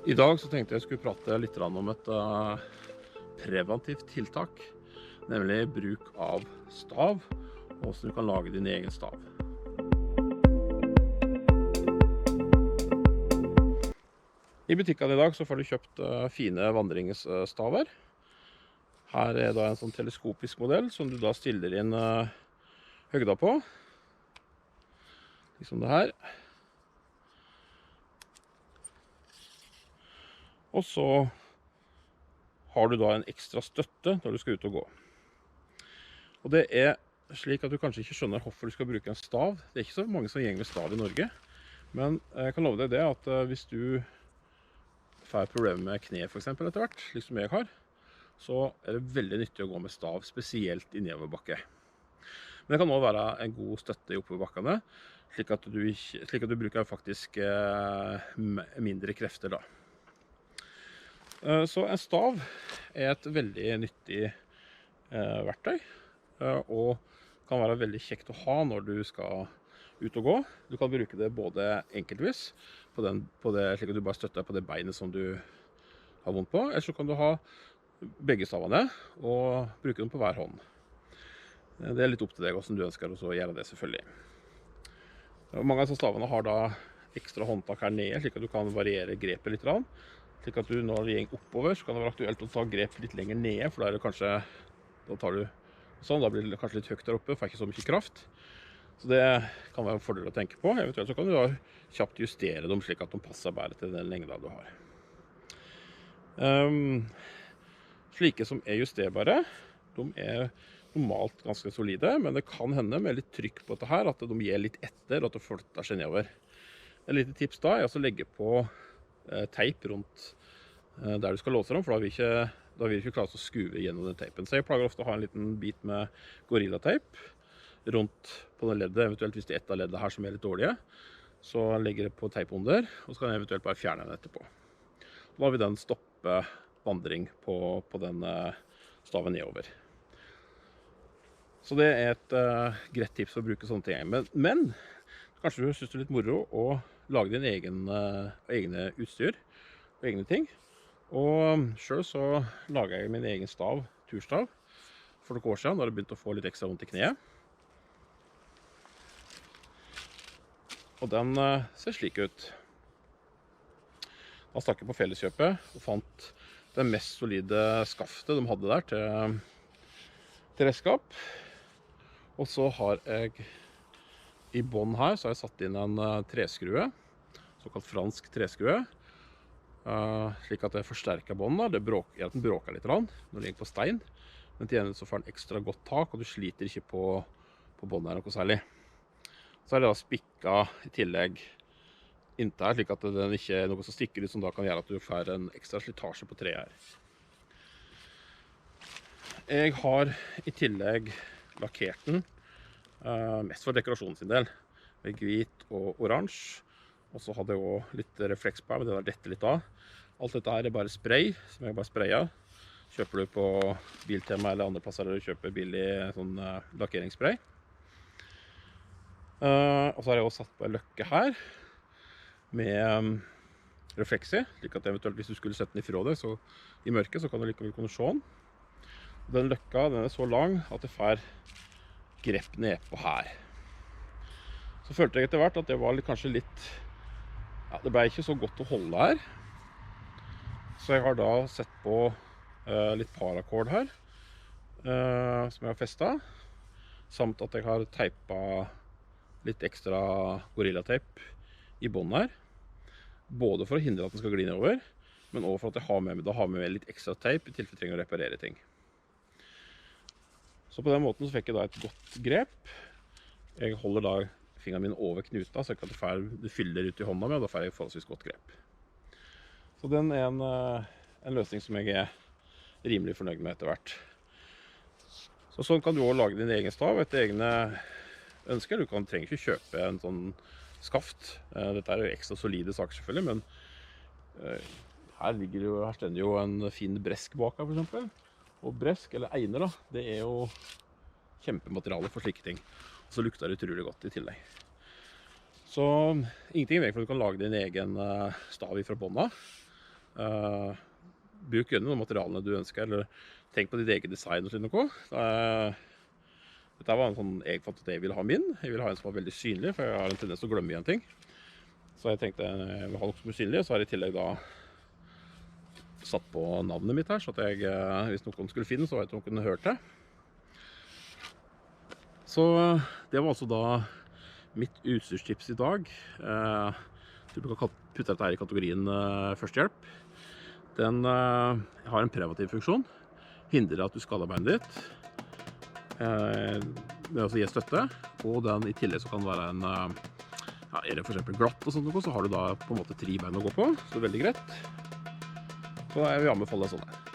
I dag så tenkte jeg skulle prate litt om et preventivt tiltak, nemlig bruk av stav, og hvordan du kan lage din egen stav. I butikken i dag så får du kjøpt fine vandringsstaver. Her er da en sånn teleskopisk modell som du da stiller inn høgda på, liksom det her. Og så har du da en ekstra støtte når du skal ut og gå. Og det er slik at du kanskje ikke skjønner hvorfor du skal bruke en stav. Det er ikke så mange som går med stav i Norge. Men jeg kan love deg det at hvis du får problemer med kne for eksempel etter hvert, slik som jeg har, så er det veldig nyttig å gå med stav, spesielt i nedoverbakke. Men det kan også være en god støtte i oppoverbakkene, slik at du bruker faktisk mindre krefter da. Så en stav er et veldig nyttig verktøy, og kan være veldig kjekt å ha når du skal ut og gå. Du kan bruke det både enkeltvis, slik at du bare støtter på det beinet som du har vondt på, eller så kan du ha begge stavene og bruke dem på hver hånd. Det er litt opp til deg hvordan du ønsker å gjøre det, selvfølgelig. Mange av disse stavene har da ekstra håndtak her nede, slik at du kan variere grepet litt. Slik at du, når det går oppover, så kan det være aktuelt å ta grep litt lenger nede, for da er det kanskje, da tar du sånn, da blir det kanskje litt høyt der oppe, får ikke så mye kraft. Så det kan være en fordel å tenke på. Eventuelt så kan du da kjapt justere dem, slik at de passer bedre til den lengden du har. Slike som er justerbare, de er normalt ganske solide, men det kan hende med litt trykk på dette her, at de gir litt etter, og at det flytter seg nedover. Et lite tips da er å legge på teip rundt der du skal låse dem, for da vil du ikke klare å skue gjennom den teipen. Så jeg plager ofte å ha en liten bit med Gorilla-teip rundt på det leddet, eventuelt hvis det er et av leddet her som er litt dårlige, så legger jeg på teip under, og så kan jeg eventuelt bare fjerne den etterpå. Da vil den stoppe vandring på den staven nedover. Så det er et greit tips å bruke sånne ting. Men kanskje du synes det er litt moro å lage din egne utstyr og egne ting. Og selv så laget jeg min egen stav, turstav, for noen år siden, da jeg begynte å få litt ekstra vondt i kneet. Og den ser slik ut. Da stakk jeg på Felleskjøpet og fant det mest solide skaftet de hadde der til redskap. Og så har jeg i bånd her så har jeg satt inn en treskrue, såkalt fransk treskrue, slik at det forsterker båndet. Det gjør at den bråker litt når det går på stein, men til gjengjeld så får den ekstra godt tak, og du sliter ikke på båndet her noe særlig. Så er det da spikket i tillegg inntil her, slik at den ikke er noe som stikker ut, som da kan gjøre at du får en ekstra slitasje på treet her. Jeg har i tillegg lakkert den, mest for dekorasjonen sin del, med hvit og oransje. Og så hadde jeg også litt refleks på, men det der detter litt av. Alt dette her er bare spray, som jeg bare sprayer. Kjøper du på Biltema eller andre plasser der du kjøper billig sånn lakkeringsspray. Og så har jeg også satt på en løkke her, med refleks i, slik at eventuelt hvis du skulle sette den ifra deg så i mørket, så kan du likevel kunne se den. Den løkka den er så lang at det får grep ned på her. Så følte jeg etter hvert at det var kanskje litt, ja, det ble ikke så godt å holde her. Så jeg har da sett på litt paracord her, som jeg har festet, samt at jeg har teipet litt ekstra Gorilla-teip i bånd her, både for å hindre at den skal gli nedover, men også for at jeg har med litt ekstra teip i tilfelle jeg trenger å reparere ting. Så på den måten så fikk jeg da et godt grep. Jeg holder da fingrene mine over knuta, så jeg kan det fyller ut i hånda mi, og da får jeg forholdsvis godt grep. Så den er en løsning som jeg er rimelig fornøyd med etter hvert. Så sånn kan du også lage din egen stav etter egne ønsker. Du trenger ikke kjøpe en sånn skaft. Dette er jo ekstra solide saker selvfølgelig, men her stender jo en fin bresk bak her for eksempel. Og bresk, eller einer da, det er jo kjempemateriale for slike ting. Og så lukter det utrolig godt i tillegg. Så ingenting i veien for at du kan lage din egen stav fra bånda. bruk gjerne de materialene du ønsker, eller tenk på ditt eget design og noe. Dette var en sånn jeg fant at jeg ville ha min. Jeg ville ha en som var veldig synlig, for jeg har en tendens til å glemme igjen ting. Så jeg tenkte jeg vil ha noe som er synlig, så har jeg i tillegg da satt på navnet mitt her, så at jeg, hvis noen skulle finne, så vet noen kunne hørt det. Så det var altså da mitt utstyrstips i dag. Du kan putte dette her i kategorien førstehjelp. Den har en preventiv funksjon, hindrer at du skader beinet ditt, med å gi støtte, og den i tillegg så kan det være en, er det for eksempel glatt og sånt noe, så har du da på en måte 3 bein å gå på, så det er veldig greit. Så jeg vil anbefale det sånn her.